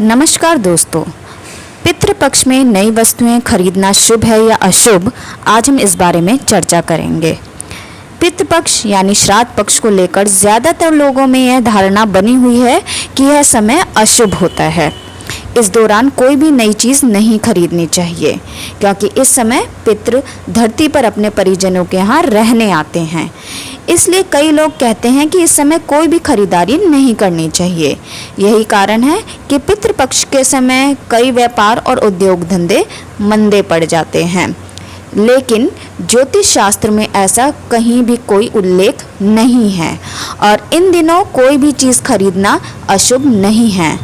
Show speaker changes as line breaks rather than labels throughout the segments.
नमस्कार दोस्तों, पितृपक्ष में नई वस्तुएं खरीदना शुभ है या अशुभ, आज हम इस बारे में चर्चा करेंगे। पितृपक्ष यानी श्राद्ध पक्ष को लेकर ज़्यादातर लोगों में यह धारणा बनी हुई है कि यह समय अशुभ होता है। इस दौरान कोई भी नई चीज़ नहीं खरीदनी चाहिए क्योंकि इस समय पितृ धरती पर अपने परिजनों के यहाँ रहने आते हैं। इसलिए कई लोग कहते हैं कि इस समय कोई भी खरीदारी नहीं करनी चाहिए। यही कारण है कि पितृपक्ष के समय कई व्यापार और उद्योग धंधे मंदे पड़ जाते हैं। लेकिन ज्योतिष शास्त्र में ऐसा कहीं भी कोई उल्लेख नहीं है और इन दिनों कोई भी चीज़ खरीदना अशुभ नहीं है।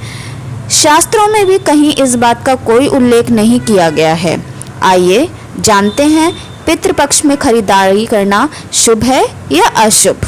शास्त्रों में भी कहीं इस बात का कोई उल्लेख नहीं किया गया है। आइए जानते हैं पितृपक्ष में खरीदारी करना शुभ है या अशुभ।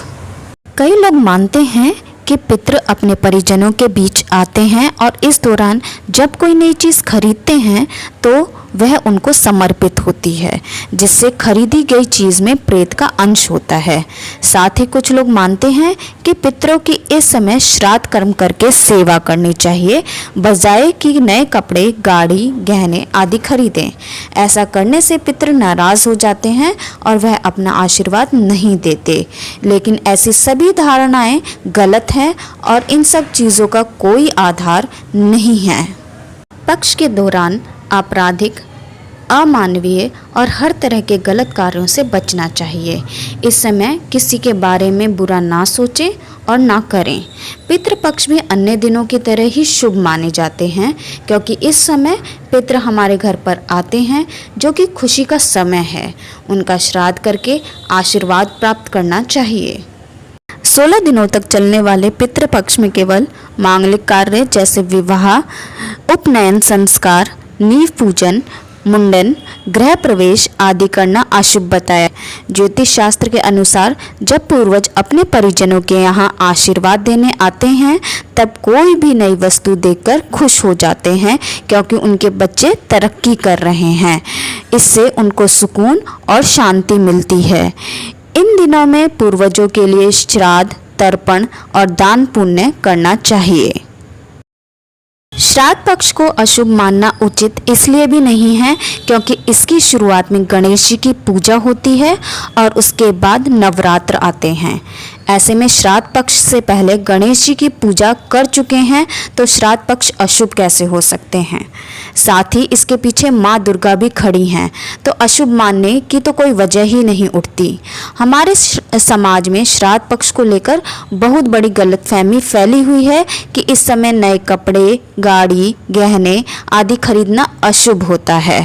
कई लोग मानते हैं कि पितृ अपने परिजनों के बीच आते हैं और इस दौरान जब कोई नई चीज़ खरीदते हैं तो वह उनको समर्पित होती है, जिससे खरीदी गई चीज़ में प्रेत का अंश होता है। साथ ही कुछ लोग मानते हैं कि पितरों की इस समय श्राद्ध कर्म करके सेवा करनी चाहिए, बजाय कि नए कपड़े, गाड़ी, गहने आदि खरीदें। ऐसा करने से पितृ नाराज़ हो जाते हैं और वह अपना आशीर्वाद नहीं देते। लेकिन ऐसी सभी धारणाएं गलत हैं और इन सब चीज़ों का कोई आधार नहीं है। पक्ष के दौरान आपराधिक, अमानवीय और हर तरह के गलत कार्यों से बचना चाहिए। इस समय किसी के बारे में बुरा ना सोचें और ना करें। पितृपक्ष भी अन्य दिनों की तरह ही शुभ माने जाते हैं क्योंकि इस समय पितृ हमारे घर पर आते हैं, जो कि खुशी का समय है। उनका श्राद्ध करके आशीर्वाद प्राप्त करना चाहिए। 16 दिनों तक चलने वाले पितृपक्ष में केवल मांगलिक कार्य जैसे विवाह, उपनयन संस्कार, नींव पूजन, मुंडन, गृह प्रवेश आदि करना अशुभ बताया। ज्योतिष शास्त्र के अनुसार जब पूर्वज अपने परिजनों के यहाँ आशीर्वाद देने आते हैं तब कोई भी नई वस्तु देखकर खुश हो जाते हैं क्योंकि उनके बच्चे तरक्की कर रहे हैं। इससे उनको सुकून और शांति मिलती है। इन दिनों में पूर्वजों के लिए श्राद्ध, तर्पण और दान पुण्य करना चाहिए। श्राद्ध पक्ष को अशुभ मानना उचित इसलिए भी नहीं है क्योंकि इसकी शुरुआत में गणेश जी की पूजा होती है और उसके बाद नवरात्र आते हैं। ऐसे में श्राद्ध पक्ष से पहले गणेश जी की पूजा कर चुके हैं तो श्राद्ध पक्ष अशुभ कैसे हो सकते हैं। साथ ही इसके पीछे माँ दुर्गा भी खड़ी हैं, तो अशुभ मानने की तो कोई वजह ही नहीं उठती। हमारे समाज में श्राद्ध पक्ष को लेकर बहुत बड़ी गलतफहमी फैली हुई है कि इस समय नए कपड़े, गाड़ी, गहने आदि खरीदना अशुभ होता है।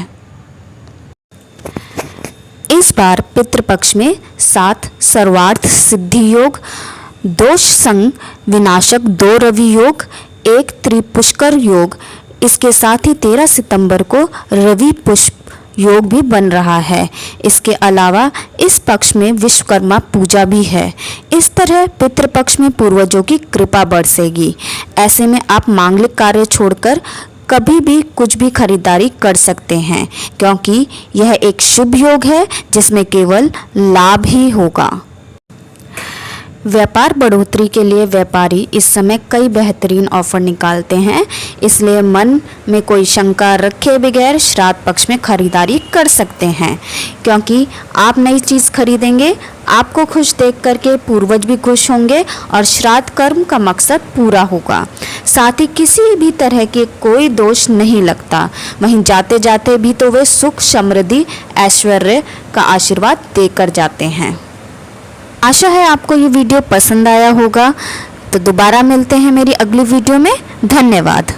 इस बार पितृपक्ष में 7 सर्वार्थ सिद्धि योग, दोष संग विनाशक 2 रवि योग, 1 त्रिपुष्कर योग, इसके साथ ही 13 सितंबर को रवि पुष्प योग भी बन रहा है। इसके अलावा इस पक्ष में विश्वकर्मा पूजा भी है। इस तरह पितृपक्ष में पूर्वजों की कृपा बरसेगी। ऐसे में आप मांगलिक कार्य छोड़कर कभी भी कुछ भी खरीदारी कर सकते हैं क्योंकि यह एक शुभ योग है जिसमें केवल लाभ ही होगा। व्यापार बढ़ोतरी के लिए व्यापारी इस समय कई बेहतरीन ऑफर निकालते हैं, इसलिए मन में कोई शंका रखे बगैर श्राद्ध पक्ष में खरीदारी कर सकते हैं क्योंकि आप नई चीज़ खरीदेंगे, आपको खुश देख करके पूर्वज भी खुश होंगे और श्राद्ध कर्म का मकसद पूरा होगा। साथ ही किसी भी तरह के कोई दोष नहीं लगता। वहीं जाते जाते भी तो वे सुख, समृद्धि, ऐश्वर्य का आशीर्वाद देकर जाते हैं। आशा है आपको ये वीडियो पसंद आया होगा। तो दोबारा मिलते हैं मेरी अगली वीडियो में। धन्यवाद।